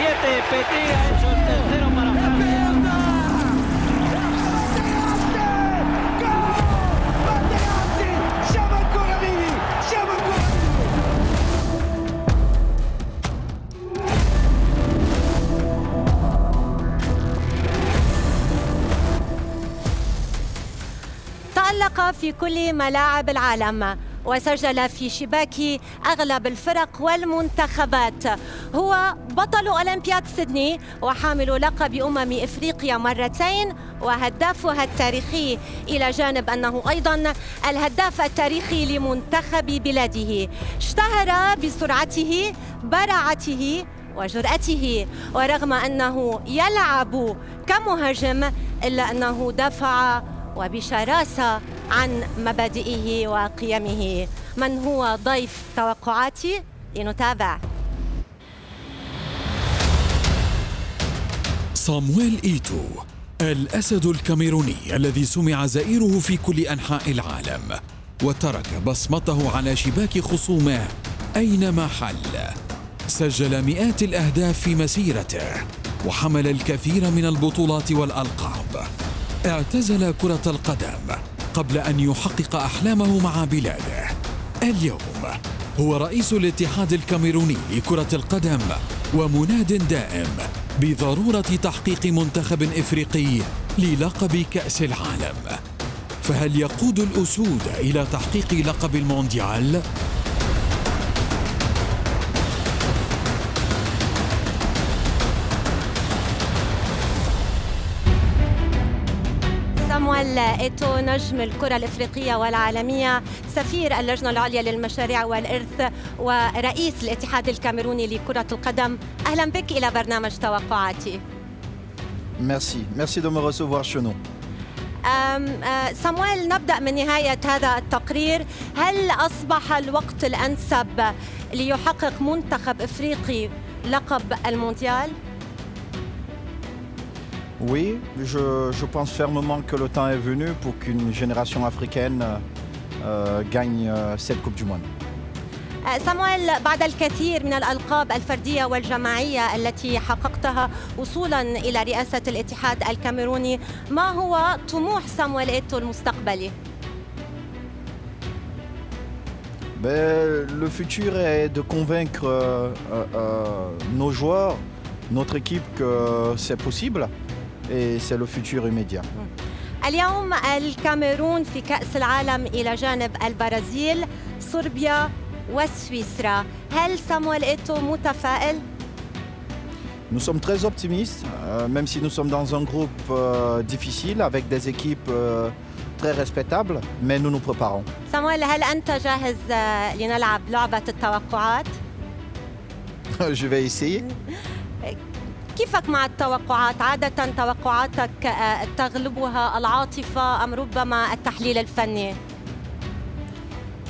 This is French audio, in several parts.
Petit ha hecho el tercero para Francia. Siamo ancora vivi! Siamo ancora vivi! تألق في كل ملاعب العالم وسجل في شباك أغلب الفرق والمنتخبات. هو بطل أولمبياد سيدني وحامل لقب إفريقيا مرتين وهدافها التاريخي، إلى جانب أنه أيضا الهداف التاريخي لمنتخب بلاده. اشتهر بسرعته، براعته وجرأته، ورغم أنه يلعب كمهاجم إلا أنه دافع وبشراسة عن مبادئه وقيمه. من هو ضيف توقعاتي؟ لنتابع. صامويل إيتو، الأسد الكاميروني الذي سمع زئيره في كل أنحاء العالم وترك بصمته على شباك خصومه أينما حل. سجل مئات الأهداف في مسيرته وحمل الكثير من البطولات والألقاب. اعتزل كرة القدم قبل أن يحقق أحلامه مع بلاده. اليوم هو رئيس الاتحاد الكاميروني لكرة القدم ومناد دائم بضرورة تحقيق منتخب إفريقي للقب كأس العالم. فهل يقود الأسود إلى تحقيق لقب المونديال؟ صامويل إيتو، نجم الكرة الإفريقية والعالمية، سفير اللجنة العليا للمشاريع والإرث ورئيس الاتحاد الكاميروني لكرة القدم. أهلا بك إلى برنامج توقعاتي. Merci de me recevoir chez nous. صامويل، نبدأ من نهاية هذا التقرير. هل أصبح الوقت الأنسب ليحقق منتخب إفريقي لقب المونديال؟ Oui, je pense fermement que le temps est venu pour qu'une génération africaine gagne cette Coupe du Monde. صامويل، بعد الكثير من الألقاب الفردية والجماعية التي حققتها وصولاً إلى رئاسة الاتحاد الكاميروني، ما هو طموح صامويل إيتو المستقبلي؟ Le futur est de convaincre nos joueurs, notre équipe que c'est possible et c'est le futur immédiat. اليوم الكاميرون في كأس العالم إلى جانب البرازيل، صربيا وسويسرا. هل صامويل إيتو متفائل؟ Nous sommes très optimistes, même si nous sommes dans un groupe difficile avec des équipes très respectables, mais nous nous préparons. صامويل، هل أنت جاهز لنلعب لعبة التوقعات؟ Je vais essayer. كيفك مع التوقعات؟ عادة توقعاتك تغلبها العاطفة أم ربما التحليل الفني؟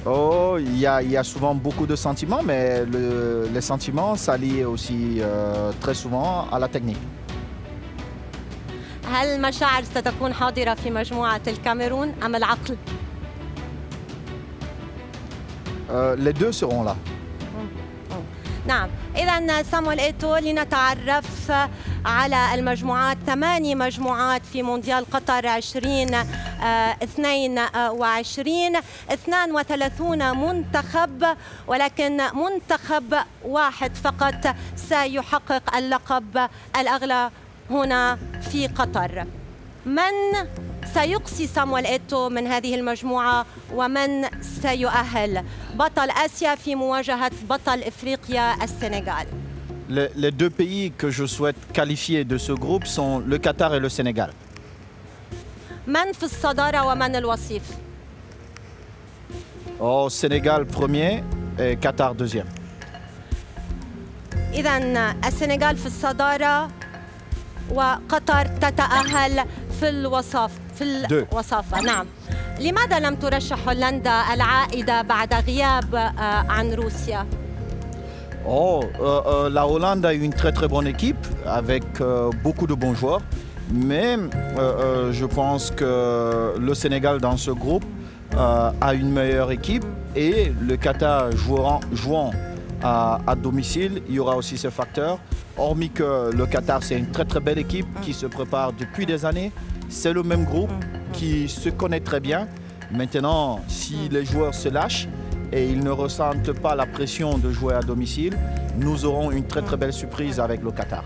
Oh, il y a souvent beaucoup de sentiments, mais les sentiments s'allient aussi très souvent à la technique. هل المشاعر ستكون حاضرة في مجموعة الكاميرون أم العقل؟ Les deux seront là. نعم، إذن صامويل إيتو، لنتعرف على المجموعات. 8 مجموعات في مونديال قطر 2022، 32 منتخب، ولكن منتخب واحد فقط سيحقق اللقب الأغلى هنا في قطر. من سيقصي صامويل إيتو من هذه المجموعة ومن سيؤهل؟ بطل آسيا في مواجهة بطل إفريقيا السنغال. Les deux pays que je souhaite qualifier de ce groupe sont le Qatar et le Sénégal. من في الصدارة ومن الوصيف؟ Oh, Sénégal premier et Qatar deuxième. إذن السنغال في الصدارة وقطر تتأهل في الوصافة. نعم. لماذا لم ترشح هولندا العائدة بعد غياب عن روسيا؟ La Hollande a une très bonne équipe avec beaucoup de bons joueurs, mais je pense que le Sénégal dans ce groupe a une meilleure équipe et le Qatar jouant à domicile, il y aura aussi ce facteur. Hormis que le Qatar, c'est une très très belle équipe qui se prépare depuis des années. C'est le même groupe qui se connaît très bien. Maintenant, si les joueurs se lâchent et ils ne ressentent pas la pression de jouer à domicile, nous aurons une très très belle surprise avec le Qatar.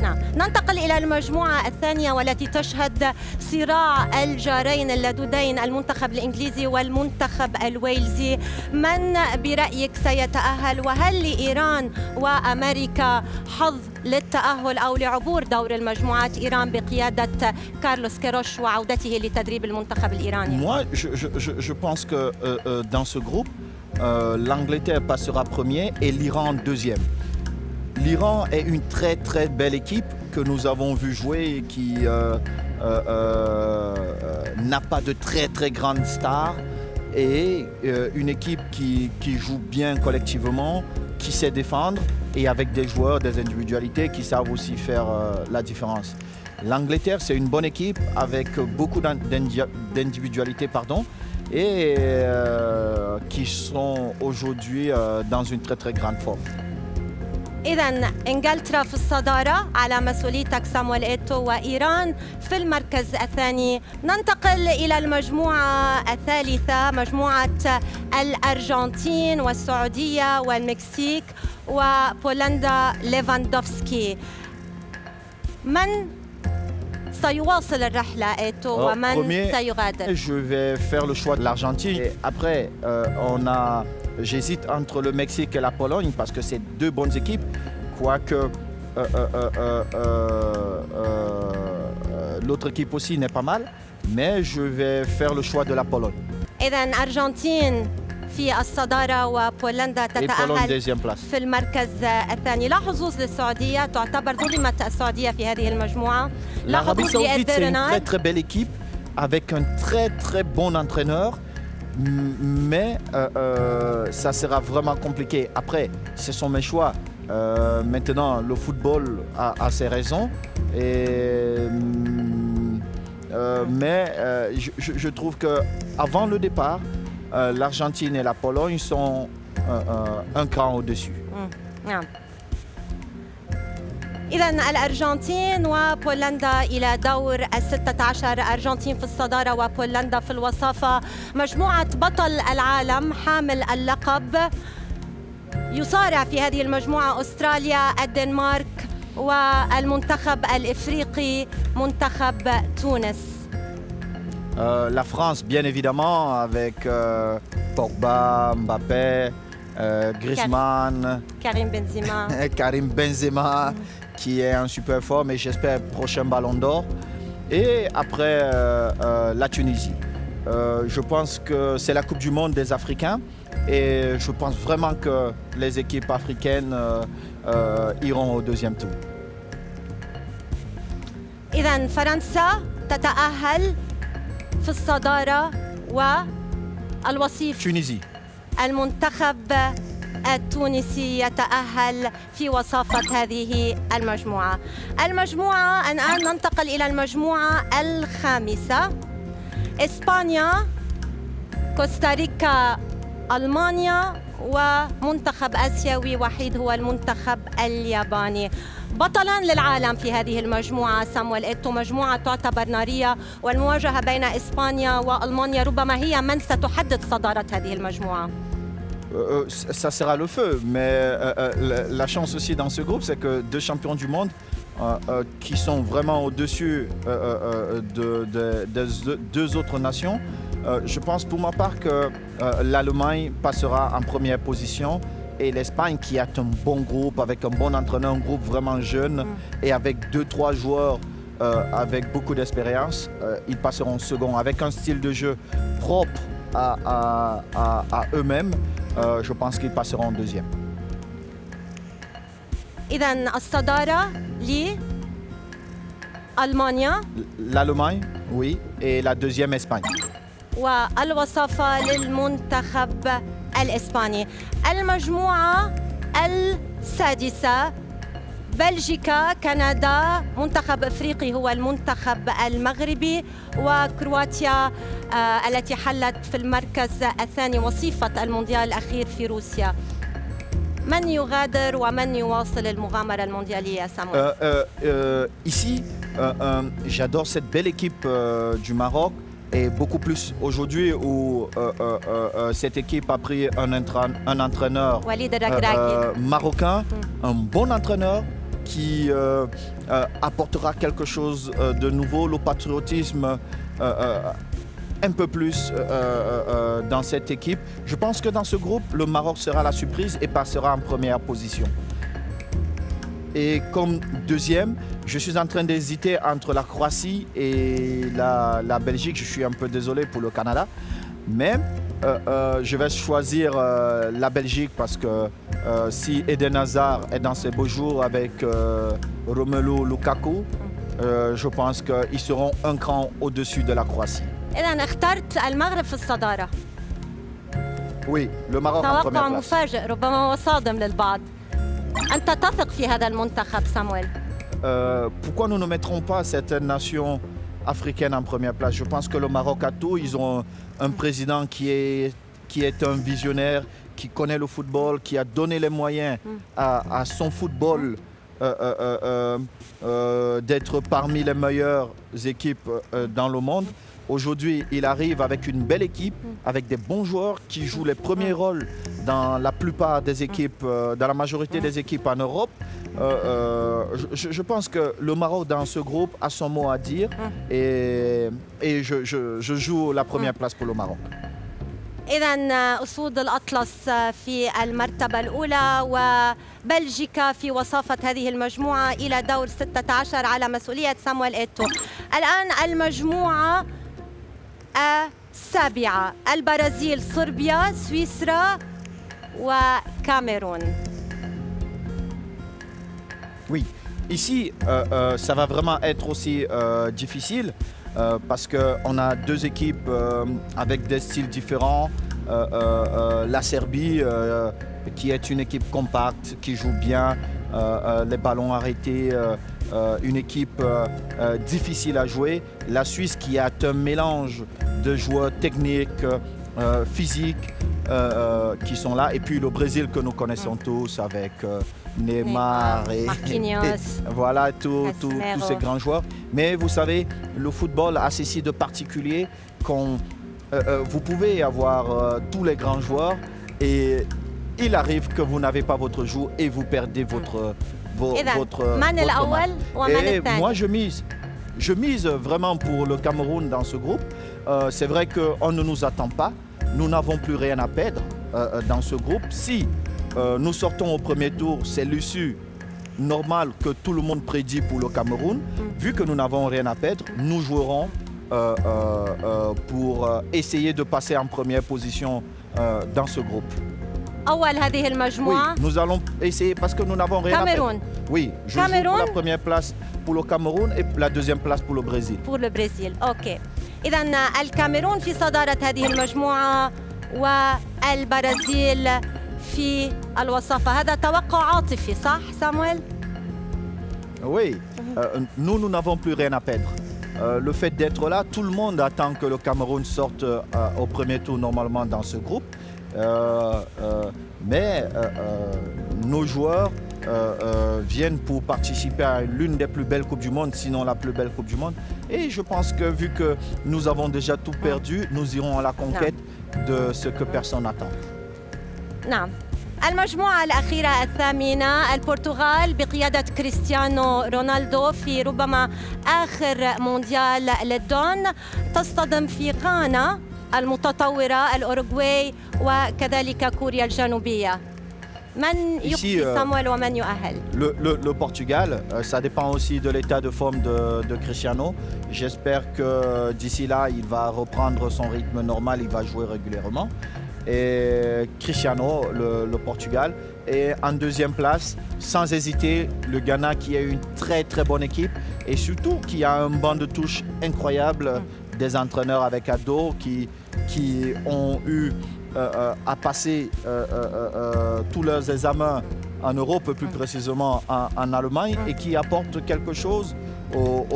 نعم ننتقل إلى المجموعة الثانية والتي تشهد صراع الجارين اللدودين المنتخب الإنجليزي والمنتخب الويلزي. من برأيك سيتأهل وهل لإيران وأمريكا حظ للتأهل أو لعبور دور المجموعات إيران بقيادة كارلوس كيروش وعودته لتدريب المنتخب الإيراني؟ Moi, je pense que dans ce groupe, l'Angleterre passera premier et l'Iran deuxième. L'Iran est une très très belle équipe que nous avons vu jouer et qui n'a pas de très très grandes stars et une équipe qui joue bien collectivement, qui sait défendre et avec des joueurs, des individualités qui savent aussi faire la différence. L'Angleterre, c'est une bonne équipe avec beaucoup d'individualités et qui sont aujourd'hui dans une très très grande forme. إذن إنجلترا في الصدارة على مسؤوليتك سامويل إيتو، وإيران في المركز الثاني. ننتقل إلى المجموعة الثالثة، مجموعة الأرجنتين والسعودية والمكسيك وبولندا ليفاندوفسكي. من سيواصل الرحلة إيتو ومن سيغادر؟ Je vais faire le choix de l'Argentine. Et après, j'hésite entre le Mexique et la Pologne parce que c'est deux bonnes équipes, quoique l'autre équipe aussi n'est pas mal, mais je vais faire le choix de la Pologne. إذن أرجنتين في الصدارة وبولندا تتأهل في المركز الثاني. لا حظوظ للسعودية، تعتبر ظلمت السعودية في هذه المجموعة. L'Arabie Saoudite, c'est une très très belle équipe avec un très très bon entraîneur. Mais ça sera vraiment compliqué. Après, ce sont mes choix. Maintenant, le football a ses raisons. Mais je trouve qu'avant le départ, l'Argentine et la Pologne sont un cran au-dessus. إذن الأرجنتين وبولندا إلى دور ال16، أرجنتين في الصدارة وبولندا في الوصافة. مجموعة بطل العالم حامل اللقب يصارع في هذه المجموعة أستراليا، الدنمارك والمنتخب الإفريقي منتخب تونس. La France, bien évidemment, avec Pogba, Mbappé, Griezmann, Karim Benzema, qui est en super forme et j'espère prochain ballon d'or. Et après, la Tunisie. Je pense que c'est la Coupe du Monde des Africains et je pense vraiment que les équipes africaines iront au deuxième tour. إذن فرنسا تتأهل في الصدارة والوصيف. Tunisie. المنتخب التونسي يتأهل في وصافة هذه المجموعة. الآن ننتقل إلى المجموعة الخامسة. إسبانيا، كوستاريكا، ألمانيا ومنتخب آسيوي وحيد هو المنتخب الياباني. بطلاً للعالم في هذه المجموعة سامويل إيتو، مجموعة تعتبر نارية، والمواجهة بين إسبانيا وألمانيا ربما هي من ستحدد صدارة هذه المجموعة. Ça sera le feu, mais la chance aussi dans ce groupe, c'est que deux champions du monde qui sont vraiment au-dessus de deux autres nations. Je pense pour ma part que l'Allemagne passera en première position et l'Espagne, qui a un bon groupe, avec un bon entraîneur, un groupe vraiment jeune et avec 2-3 joueurs avec beaucoup d'expérience, ils passeront second avec un style de jeu propre à eux-mêmes. Je pense qu'ils passeront deuxième. إذن الصدارة لألمانيا. L'Allemagne, oui, et la deuxième Espagne. والوصافة للمنتخب الإسباني. المجموعة السادسة، بلجيكا، كندا، منتخب إفريقي هو المنتخب المغربي، وكرواتيا التي حلت في المركز الثاني وصيفة المونديال الأخير في روسيا. من يغادر ومن يواصل المغامرة المونديالية سامويل؟ Ici, j'adore cette belle équipe du Maroc et beaucoup plus aujourd'hui où cette équipe a pris un entraîneur وليد الركراكي. marocain, un bon entraîneur qui apportera quelque chose de nouveau, le patriotisme un peu plus dans cette équipe. Je pense que dans ce groupe, le Maroc sera la surprise et passera en première position. Et comme deuxième, je suis en train d'hésiter entre la Croatie et la Belgique. Je suis un peu désolé pour le Canada, mais je vais choisir la Belgique parce que si Eden Hazard est dans ses beaux jours avec Romelu Lukaku, je pense qu'ils seront un cran au-dessus de la Croatie. إذا اخترت المغرب في الصدارة. Oui, le Maroc en توقع première place. مفاجئ ربما وصادم للبعض. أنت تثق في هذا المنتخب سامويل؟ Pourquoi nous ne mettrons pas certaines nations africaines en première place? Je pense que le Maroc a tout. Ils ont un président qui est un visionnaire, qui connaît le football, qui a donné les moyens à son football d'être parmi les meilleures équipes dans le monde. Aujourd'hui, il arrive avec une belle équipe, avec des bons joueurs qui jouent les premiers rôles dans la plupart des équipes, dans la majorité des équipes en Europe. Je pense que le Maroc dans ce groupe a son mot à dire et je joue la première place pour le Maroc. إذا أسود الأطلس في المرتبة الأولى وبلجيكا في وصافة هذه المجموعة إلى دور 16 على مسؤولية سامويل إيتو. الآن المجموعة السابعة: البرازيل، صربيا، سويسرا وكاميرون. Oui, ici, ça va vraiment être aussi difficile parce qu'on a deux équipes avec des styles différents. La Serbie, qui est une équipe compacte, qui joue bien, les ballons arrêtés, une équipe difficile à jouer. La Suisse, qui a un mélange de joueurs techniques, physiques, qui sont là. Et puis le Brésil que nous connaissons tous avec Neymar et voilà tous ces grands joueurs. Mais vous savez, le football a ceci de particulier qu'on vous pouvez avoir tous les grands joueurs et il arrive que vous n'avez pas votre jour et vous perdez votre match. Et moi je mise vraiment pour le Cameroun dans ce groupe. C'est vrai qu'on ne nous attend pas. Nous n'avons plus rien à perdre dans ce groupe. Si nous sortons au premier tour, c'est l'issue normale que tout le monde prédit pour le Cameroun. Vu que nous n'avons rien à perdre, nous jouerons pour essayer de passer en première position dans ce groupe. Oui, nous allons essayer parce que nous n'avons rien à perdre. Oui, je joue pour la première place pour le Cameroun et la deuxième place pour le Brésil. Pour le Brésil, ok. إذا الكاميرون في صدارة هذه المجموعة والبرازيل في الوصافة. هذا توقع عاطفي صح سامويل؟ Oui, nous n'avons plus rien à perdre. Le fait d'être là, tout le monde attend que le Cameroun sorte au premier tour normalement dans ce groupe. Mais nos joueurs viennent pour participer à l'une des plus belles Coupes du Monde, sinon la plus belle Coupe du Monde. Et je pense que vu que nous avons déjà tout perdu, nous irons à la conquête de ce que personne n'attend. نعم. المجموعة الأخيرة الثامنة: البرتغال بقيادة كريستيانو رونالدو في ربما آخر مونديال للدون، تصطدم في غانا المتطورة، الأوروغواي وكذلك كوريا الجنوبية. من يقصي سامويل ومن يؤهل؟ Le Portugal, ça dépend aussi de l'état de forme de Cristiano. J'espère que d'ici là, il va reprendre son rythme normal, il va jouer régulièrement. Et Cristiano, le Portugal. Et en deuxième place, sans hésiter, le Ghana qui a une très très bonne équipe et surtout qui a un banc de touche incroyable, des entraîneurs avec Ado qui ont eu à passer tous leurs examens en Europe, plus précisément en Allemagne, et qui apportent quelque chose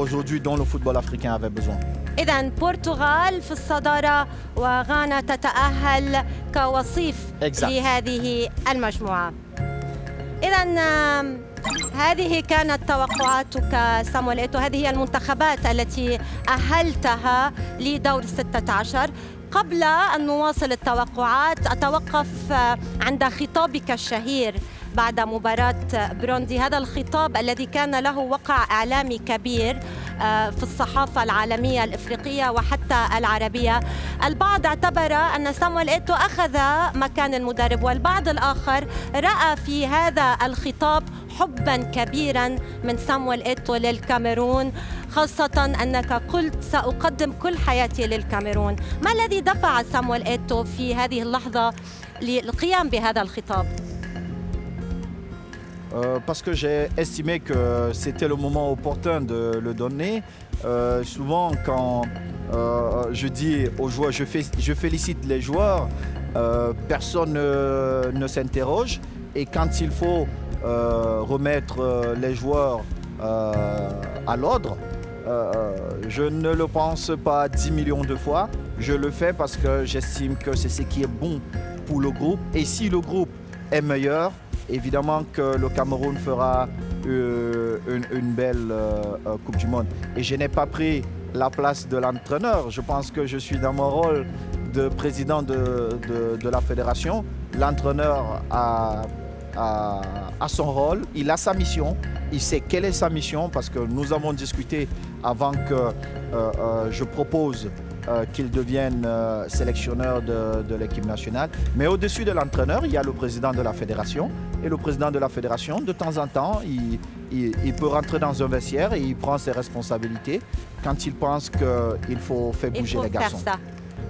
aujourd'hui dont le football africain avait besoin. إذا البرتغال في الصدارة وغانا تتأهل كوصيف لهذه المجموعة. إذا هذه كانت توقعاتك سامويل إيتو، هذه هي المنتخبات التي أهلتها لدور 16. قبل أن نواصل التوقعات أتوقف عند خطابك الشهير بعد مباراة بروندي، هذا الخطاب الذي كان له وقع إعلامي كبير في الصحافة العالمية الإفريقية وحتى العربية. البعض اعتبر أن سامويل إيتو أخذ مكان المدرب، والبعض الآخر رأى في هذا الخطاب حباً كبيراً من سامويل إيتو للكاميرون، خاصة أنك قلت سأقدم كل حياتي للكاميرون. ما الذي دفع سامويل إيتو في هذه اللحظة للقيام بهذا الخطاب؟ Parce que j'ai estimé que c'était le moment opportun de le donner. Souvent, quand je dis aux joueurs, je félicite les joueurs, personne ne s'interroge. Et quand il faut remettre les joueurs à l'ordre, je ne le pense pas 10 millions de fois. Je le fais parce que j'estime que c'est ce qui est bon pour le groupe. Et si le groupe est meilleur, évidemment que le Cameroun fera une belle Coupe du Monde. Et je n'ai pas pris la place de l'entraîneur. Je pense que je suis dans mon rôle de président de la fédération. L'entraîneur a son rôle, il a sa mission, il sait quelle est sa mission parce que nous avons discuté avant que je propose qu'il devienne sélectionneur de l'équipe nationale. Mais au-dessus de l'entraîneur, il y a le président de la fédération. Et le président de la fédération, de temps en temps, il peut rentrer dans un vestiaire et il prend ses responsabilités quand il pense qu'il faut faire bouger les garçons.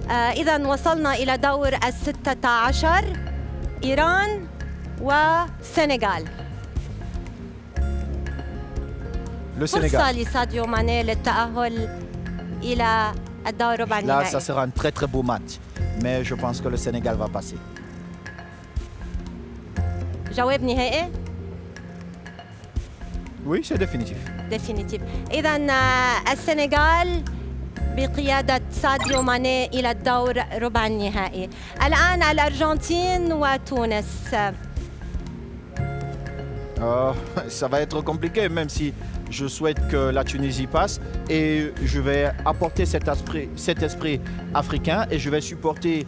إذا وصلنا إلى دور 16 إيران والسنغال. فرصة لساديو ماني للتأهل إلى الدور ربع النهائي. Là, ça sera un très très beau match, mais je pense que le Sénégal va passer. جواب نهائي؟ Oui, c'est définitif. définitif. إذا السنغال بقيادة ساديو ماني إلى الدور ربع النهائي. الآن الأرجنتين وتونس. Ça va être compliqué, même si je souhaite que la Tunisie passe. Et je vais apporter cet esprit africain et je vais supporter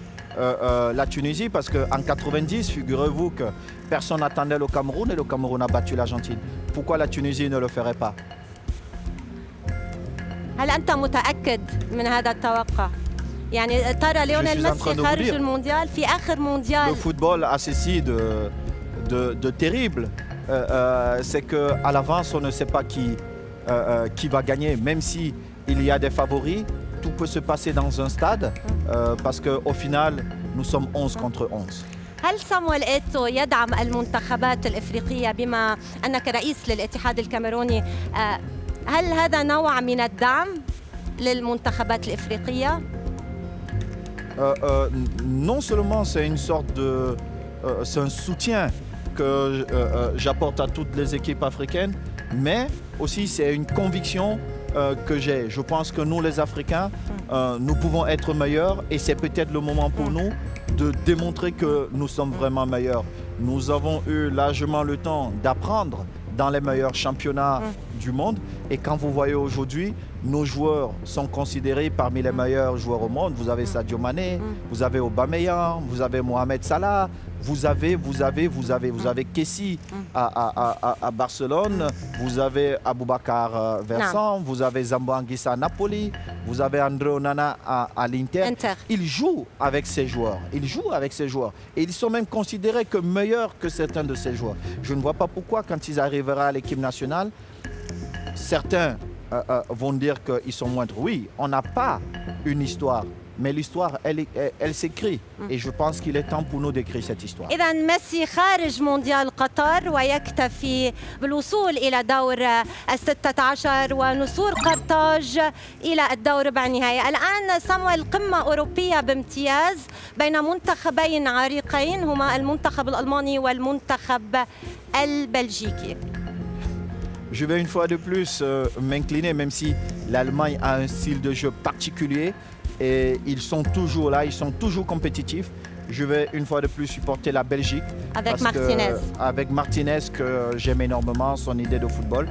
la Tunisie parce qu'en 90, figurez-vous que personne n'attendait le Cameroun et le Cameroun a battu l'Argentine. Pourquoi la Tunisie ne le ferait pas? هل أنت متأكد من هذا التوقع؟ يعني ترى ليونيل ميسي خارج المونديال في آخر مونديال. Le football a ceci de terrible. C'est qu'à l'avance, on ne sait pas qui va gagner. Même si il y a des favoris, tout peut se passer dans un stade parce qu'au final, nous sommes 11 contre 11. هل سامويل إيتو يدعم المنتخبات الإفريقية بما أنك رئيس للاتحاد الكاميروني؟ هل هذا نوع من الدعم للمنتخبات الإفريقية؟ Non seulement c'est une sorte de... c'est un soutien que j'apporte à toutes les équipes africaines, mais aussi c'est une conviction que j'ai. Je pense que nous les Africains, nous pouvons être meilleurs et c'est peut-être le moment pour nous de démontrer que nous sommes vraiment meilleurs. Nous avons eu largement le temps d'apprendre dans les meilleurs championnats du monde. Et quand vous voyez aujourd'hui, nos joueurs sont considérés parmi les meilleurs joueurs au monde. Vous avez Sadio Mané, vous avez Aubameyang, vous avez Mohamed Salah, vous avez Kessie à Barcelone, vous avez Aboubakar Vincent, vous avez Zambo Anguissa à Napoli, vous avez André Onana à l'Inter. Ils jouent avec ces joueurs. Ils jouent avec ces joueurs. Et ils sont même considérés comme meilleurs que certains de ces joueurs. Je ne vois pas pourquoi, quand ils arriveront à l'équipe nationale, certains vont dire qu'ils sont moindres. Oui, on n'a pas une histoire. Mais l'histoire, elle s'écrit. Et je pense qu'il est temps pour nous d'écrire cette histoire. إذا ميسي خارج مونديال قطر ويكتفي بالوصول إلى دور 16 ونصول قرطاج إلى الدور ربع النهائي. الآن سامويل قمة أوروبية بامتياز بين منتخبين عريقين هما المنتخب الألماني والمنتخب البلجيكي. Je vais une fois de plus m'incliner, même si l'Allemagne a un style de jeu particulier. Et ils sont toujours là, ils sont toujours compétitifs. je vais une fois de plus supporter la Belgique. Avec Martinez. Avec Martinez, que j'aime énormément, son idée de football.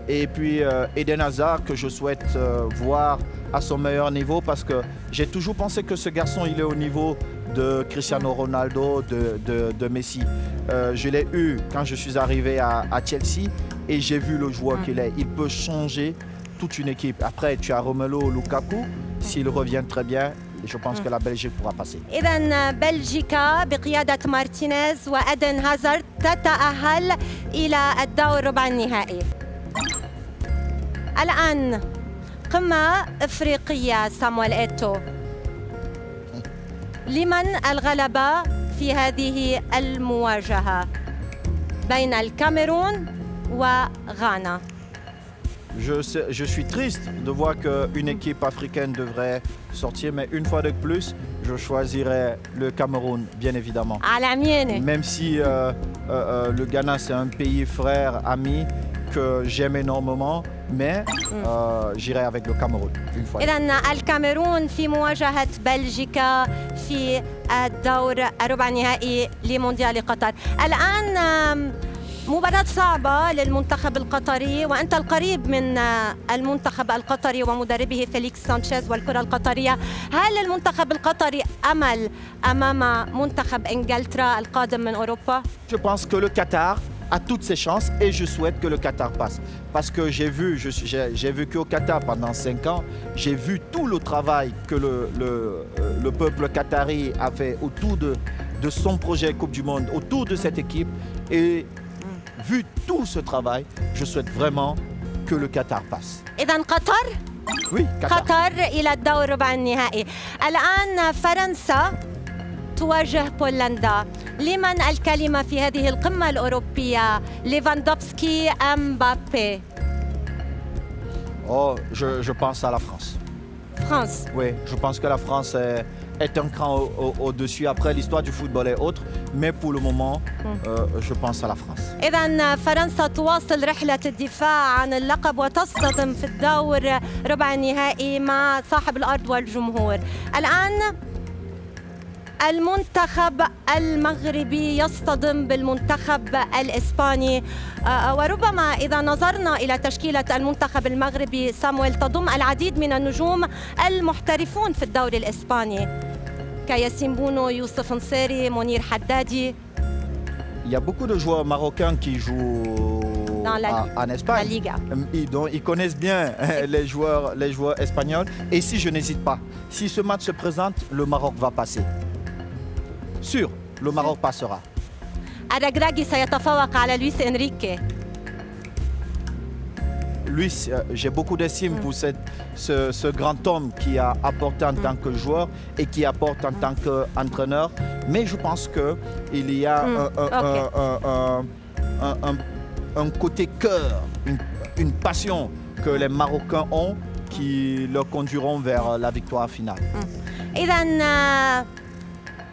Et puis Eden Hazard, que je souhaite voir à son meilleur niveau, parce que j'ai toujours pensé que ce garçon, il est au niveau de Cristiano Ronaldo, de Messi. Je l'ai eu quand je suis arrivé à Chelsea et j'ai vu le joueur qu'il est. Il peut changer toute une équipe. Après, tu as Romelu Lukaku. S'il revient très bien, je pense que la Belgique pourra passer. إذن بلجيكا بقيادة مارتينيز وإيدن هازارد تتأهل إلى الدور ربع النهائي. الآن قمة إفريقية سامويل إيتو. لمن الغلبة في هذه المواجهة بين الكاميرون وغانا؟ Je suis triste de voir qu'une équipe africaine devrait sortir, mais une fois de plus, je choisirais le Cameroun, bien évidemment. على عمياني. Même si le Ghana, c'est un pays frère, ami, que j'aime énormément, mais j'irai avec le Cameroun, une fois. إذن الكاميرون في مواجهة بلجيكا في الدور الربع النهائي لمونديال قطر. الآن مباراة صعبة للمنتخب القطري، وأنت القريب من المنتخب القطري ومدربه فيليكس سانشيز والكرة القطرية. هل المنتخب القطري أمل أمام منتخب إنجلترا القادم من أوروبا؟ Je pense que le Qatar a toutes ses chances et je souhaite que le Qatar passe. Parce que j'ai vécu au Qatar pendant 5 ans, j'ai vu tout le travail que le peuple qatari a fait autour de son projet Coupe du Monde, autour de cette équipe. Et vu tout ce travail, je souhaite vraiment que le Qatar passe. إذن قطر؟ Oui, Qatar. قطر إلى الدور ربع النهائي. الآن فرنسا تواجه بولندا. لمن الكلمة في هذه القمة الأوروبية؟ ليفاندوفسكي أم مبابي؟ Oh, je pense à la France. France. Oui, je pense que la France est un cran au-dessus. Après, l'histoire du football est autre, mais pour le moment, je pense à la France. إذن فرنسا تواصل رحلة الدفاع عن اللقب وتصطدم في الدور ربع النهائي مع صاحب الأرض والجمهور. الآن المنتخب المغربي يصطدم بالمنتخب الإسباني، وربما إذا نظرنا إلى تشكيلة المنتخب المغربي سامويل تضم العديد من النجوم المحترفون في الدوري الإسباني كياسين بونو، يوسف نصيري، منير حدادي. Il y a beaucoup de joueurs marocains qui jouent en Espagne. La Liga. Ils connaissent bien les joueurs espagnols. Et si je n'hésite pas, si ce match se présente, le Maroc va passer. Sûr, le Maroc passera. الركراكي سيتفوق على لويس إنريكي. Luis, j'ai beaucoup d'estime pour ce grand homme qui a apporté en tant que joueur et qui apporte en tant qu'entraîneur. Mais je pense qu'il y a un côté cœur, une passion que les Marocains ont qui leur conduiront vers la victoire finale. إذن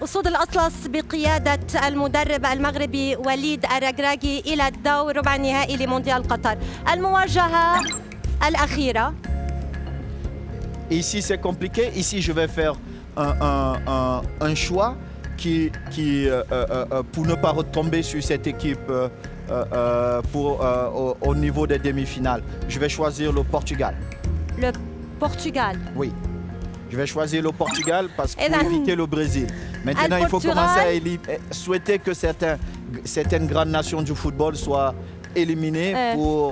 أسود الأطلس بقيادة المدرب المغربي وليد الركراكي إلى الدور ربع النهائي لمونديال قطر. المواجهة الأخيرة. Ici c'est compliqué. Ici je vais faire un choix pour ne pas retomber sur cette équipe au niveau des demi-finales. Je vais choisir le Portugal. Le Portugal. Oui. Je vais choisir le Portugal pour éviter le Brésil. Maintenant, il faut commencer à souhaiter que certaines grandes nations du football soient éliminées pour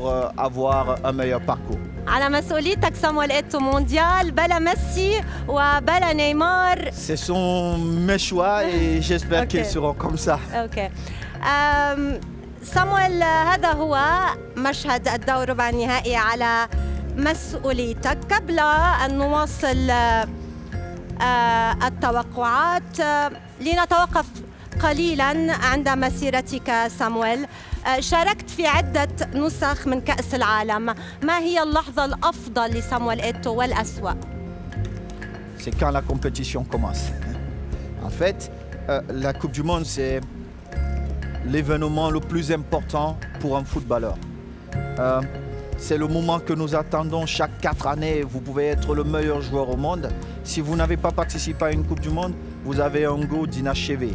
avoir un meilleur parcours. على مسؤوليتك سامويل إيتو، مونديال بلا ميسي وبلا نيمار. Ce sont mes choix et j'espère qu'ils seront comme ça. اوكي. سامويل، هذا هو مشهد الدور ربع النهائي على مسؤوليتك. قبل أن نواصل التوقعات لنتوقف قليلاً عند مسيرتك سامويل. شاركت في عدة نسخ من كأس العالم. ما هي اللحظة الأفضل لسامويل إيتو والأسوأ؟ C'est quand la compétition commence. En fait, la Coupe du Monde, c'est l'événement le plus important pour un footballeur. C'est le moment que nous attendons chaque 4 années. Vous pouvez être le meilleur joueur au monde. Si vous n'avez pas participé à une Coupe du Monde, vous avez un goût d'inachevé.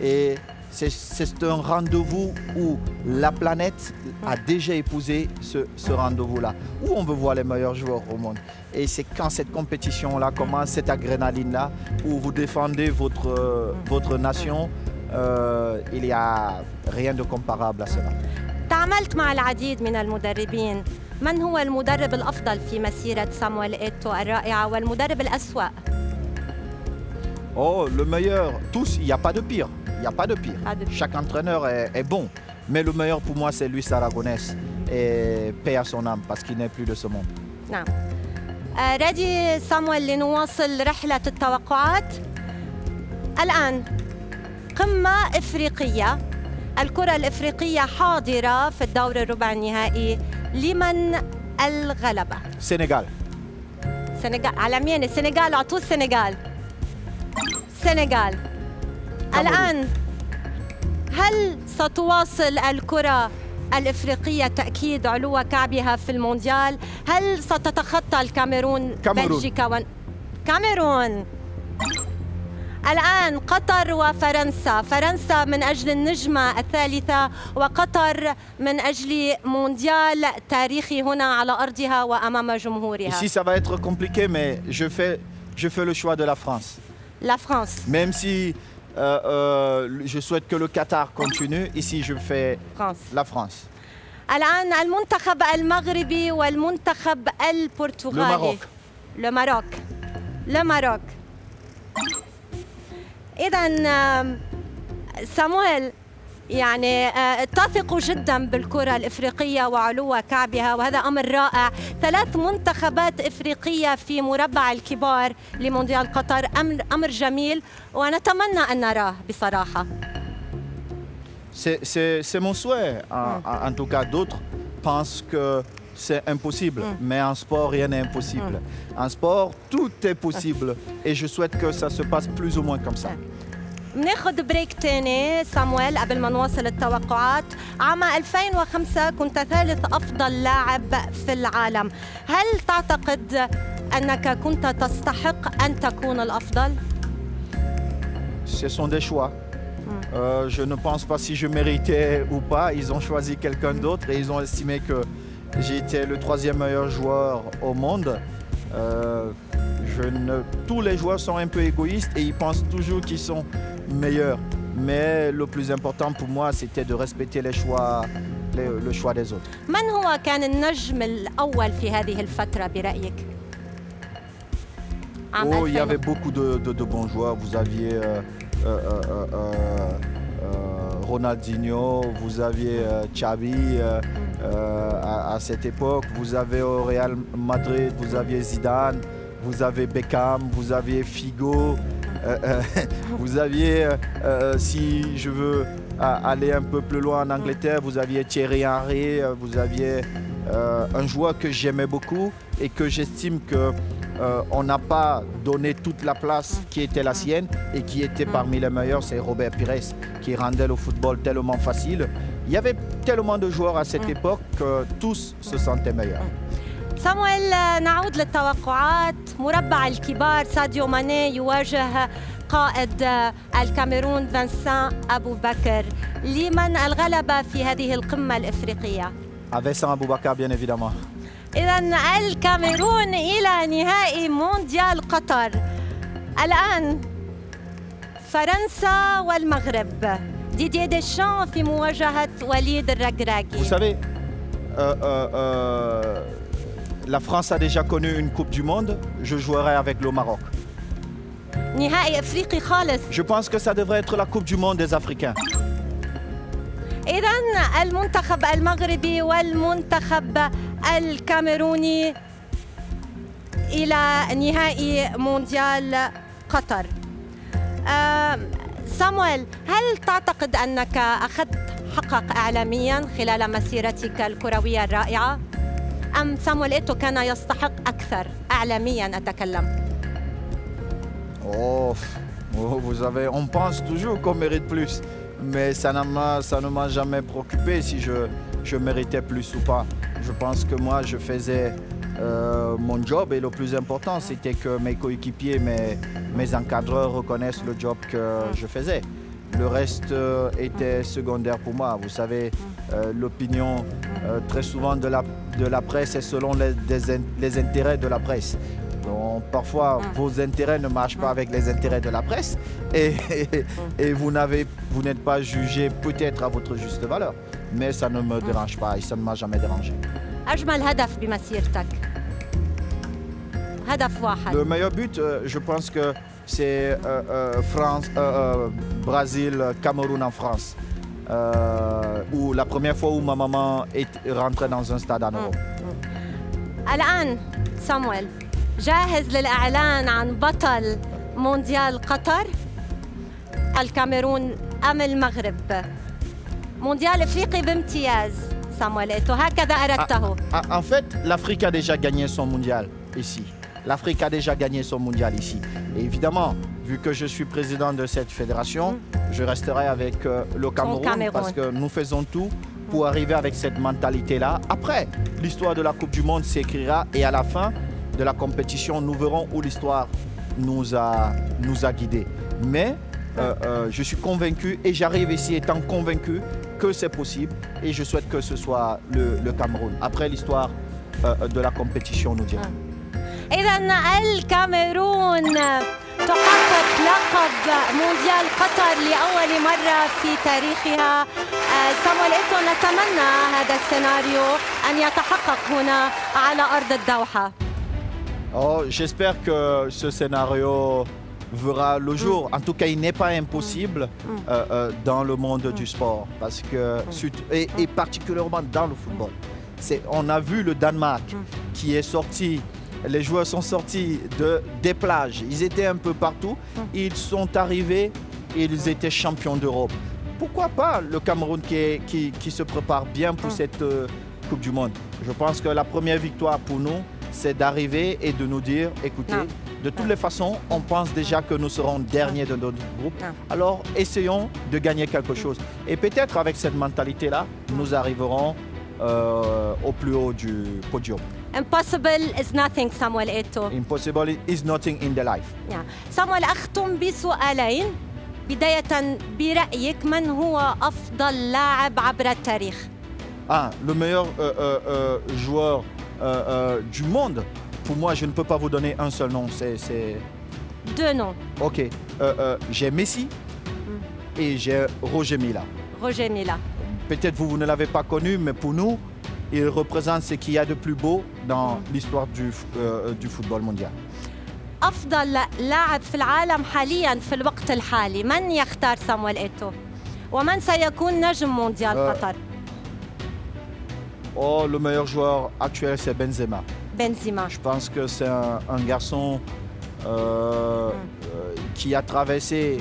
Et c'est un rendez-vous où la planète a déjà épousé ce rendez-vous-là, où on veut voir les meilleurs joueurs au monde. Et c'est quand cette compétition-là commence, cette adrénaline-là, où vous défendez votre nation, il n'y a rien de comparable à cela. تعاملت مع العديد من المدربين. من هو المدرب الأفضل في مسيرة سامويل إيتو الرائعة والمدرب الأسوأ؟ Oh, le meilleur, tous, il n'y a pas de pire. Il n'y a pas de pire. Chaque entraîneur est bon. Mais le meilleur pour moi, c'est Luis Aragonés. Et paix à son âme, parce qu'il n'est plus de ce monde. نعم. رادي سامويل لنواصل رحلة التوقعات. الآن قمة إفريقية. الكرة الإفريقية حاضرة في الدور الربع النهائي. لمن الغلبة؟ Sénégal. سنغال على مين؟ السنغال أعطوه السنغال. السنغال. الآن هل ستواصل الكرة الإفريقية تأكيد علو كعبها في المونديال؟ هل ستتخطى الكاميرون بلجيكا كاميرون؟ الآن قطر وفرنسا، فرنسا من أجل النجمة الثالثة وقطر من أجل مونديال تاريخي هنا على أرضها وأمام جمهورها. Ici, ça va être compliqué, mais je fais le choix de la France. La France. Même si je souhaite que le Qatar continue, ici, je fais la France. الآن المنتخب المغربي والمنتخب البرتغالي. Le Maroc. إذن سامويل يعني تثق جدا بالكرة الإفريقية وعلو كعبها وهذا أمر رائع. 3 منتخبات إفريقية في مربع الكبار لمونديال قطر أمر جميل ونتمنى أن نراه بصراحة. C'est mon souhait. En tout cas, d'autres pensent que c'est impossible. Mais en sport, rien n'est impossible. En sport, tout est possible. Et je souhaite que ça se passe plus ou moins comme ça. بناخد بريك تاني سامويل قبل ما نواصل التوقعات. عام 2005 كنت ثالث أفضل لاعب في العالم. هل تعتقد أنك كنت تستحق أن تكون الأفضل؟ Ce sont des choix. Je ne pense pas si je méritais ou pas. Ils ont choisi quelqu'un d'autre et ils ont estimé que j'ai été le 3e meilleur joueur au monde. Tous les joueurs sont un peu égoïstes et ils pensent toujours qu'ils sont meilleurs. Mais le plus important pour moi, c'était de respecter le choix des autres. من هو كان النجم الأول في هذه الفترة برأيك؟ Oh, il y avait beaucoup de bons joueurs. Vous aviez Ronaldinho, vous aviez Xavi à cette époque. Vous avez au Real Madrid, vous aviez Zidane. Vous avez Beckham, vous aviez Figo, vous aviez, si je veux aller un peu plus loin en Angleterre, vous aviez Thierry Henry, vous aviez un joueur que j'aimais beaucoup et que j'estime qu'on n'a pas donné toute la place qui était la sienne et qui était parmi les meilleurs, c'est Robert Pires, qui rendait le football tellement facile. Il y avait tellement de joueurs à cette époque que tous se sentaient meilleurs. سامويل نعود للتوقعات. مربع الكبار ساديو ماني يواجه قائد الكاميرون فانسان أبو بكر. لمن الغلبة في هذه القمة الإفريقية؟ Vincent Aboubakar, bien évidemment. إذن الكاميرون إلى نهائي مونديال قطر. الآن فرنسا والمغرب. ديدييه ديشان في مواجهة وليد الركراكي. Vous savez, la France a déjà connu une Coupe du Monde. Je jouerai avec le Maroc. نهائي إفريقي خالص. Je pense que ça devrait être la Coupe du Monde des Africains. إذن المنتخب المغربي والمنتخب الكاميروني إلى نهائي مونديال قطر. سامويل، هل تعتقد أنك أخذت حقك إعلامياً خلال مسيرتك الكروية الرائعة؟ أم سامويل إيتو كان يستحق أكثر إعلامياً أتكلم؟ Vous savez, on pense toujours qu'on mérite plus. Mais ça ne m'a jamais préoccupé si je méritais plus ou pas. Je pense que moi, je faisais mon job est le plus important, c'était que mes coéquipiers, mes encadreurs reconnaissent le job que je faisais. Le reste était secondaire pour moi. Vous savez, l'opinion très souvent de la presse est selon les intérêts de la presse. Donc, parfois, vos intérêts ne marchent pas avec les intérêts de la presse et vous n'êtes pas jugé peut-être à votre juste valeur. Mais ça ne me dérange pas et ça ne m'a jamais dérangé. أجمل هدف بمسيرتك هدف واحد. Le meilleur but, je pense que c'est Brésil, Cameroun en France. Où la première fois où ma maman est rentrée dans un stade en Europe. الآن سامويل جاهز للإعلان عن بطل مونديال قطر الكاميرون أم المغرب؟ مونديال إفريقي بامتياز سامويل إيتو هكذا أردته. En fait, l'Afrique a déjà gagné son mondial ici. L'Afrique a déjà gagné son mondial ici. Et évidemment, vu que je suis président de cette fédération, je resterai avec le Cameroun parce que nous faisons tout pour arriver avec cette mentalité-là. Après, l'histoire de la Coupe du Monde s'écrira et à la fin de la compétition, nous verrons où l'histoire nous a guidés. Mais je suis convaincu et j'arrive ici étant convaincu que c'est possible et je souhaite que ce soit le Cameroun. Après, l'histoire de la compétition nous dira. إذن الكاميرون تحقق لقب مونديال قطر لأول مرة في تاريخها. سامويل إيتو نتمنى هذا السيناريو أن يتحقق هنا على أرض الدوحة. Oh, j'espère que ce scénario verra le jour. En tout cas, il n'est pas impossible dans le monde du sport, parce que et particulièrement dans le football. On a vu le Danemark qui est sorti. Les joueurs sont sortis des plages. Ils étaient un peu partout. Ils sont arrivés et ils étaient champions d'Europe. Pourquoi pas le Cameroun qui se prépare bien pour cette Coupe du Monde? Je pense que la première victoire pour nous, c'est d'arriver et de nous dire, écoutez, de toutes les façons, on pense déjà que nous serons derniers de notre groupe. Alors, essayons de gagner quelque chose. Et peut-être avec cette mentalité-là, nous arriverons au plus haut du podium. Impossible is nothing سامويل إيتو. Impossible is nothing in the life. سامويل أختم بسؤالين. بداية برأيك من هو أفضل لاعب عبر التاريخ؟ Le meilleur joueur du monde. Pour moi, je ne peux pas vous donner un seul nom. C'est... Deux noms. Ok. J'ai Messi et j'ai Roger Mila. Roger Mila. Peut-être vous ne l'avez pas connu, mais pour nous, il représente ce qu'il y a de plus beau dans l'histoire du football mondial. أفضل لاعب في العالم حالياً في الوقت الحالي من يختار سامويل إيتو؟ ومن سيكون نجم مونديال قطر؟ Le meilleur joueur actuel, c'est Benzema. Benzema. Je pense que c'est un garçon qui a traversé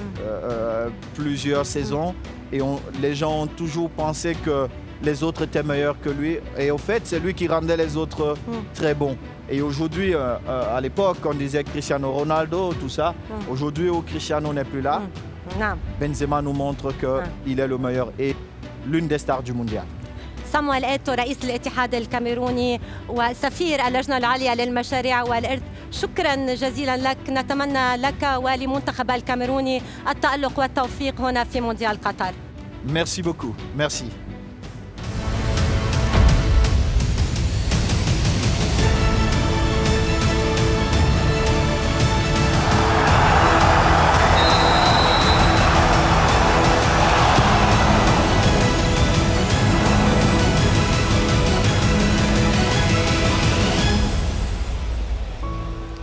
plusieurs saisons et les gens ont toujours pensé que les autres étaient meilleurs que lui. Et au fait, c'est lui qui rendait les autres très bons. Et aujourd'hui, à l'époque, on disait Cristiano Ronaldo, tout ça. Aujourd'hui, où Cristiano n'est plus là, Benzema nous montre qu'il est le meilleur et l'une des stars du mondial. سامويل إيتو رئيس الاتحاد الكاميروني وسفير اللجنة العليا للمشاريع والإرث، شكراً جزيلاً لك. نتمنى لك ولمنتخب الكاميروني التألق والتوفيق هنا في مونديال قطر. Merci beaucoup. Merci.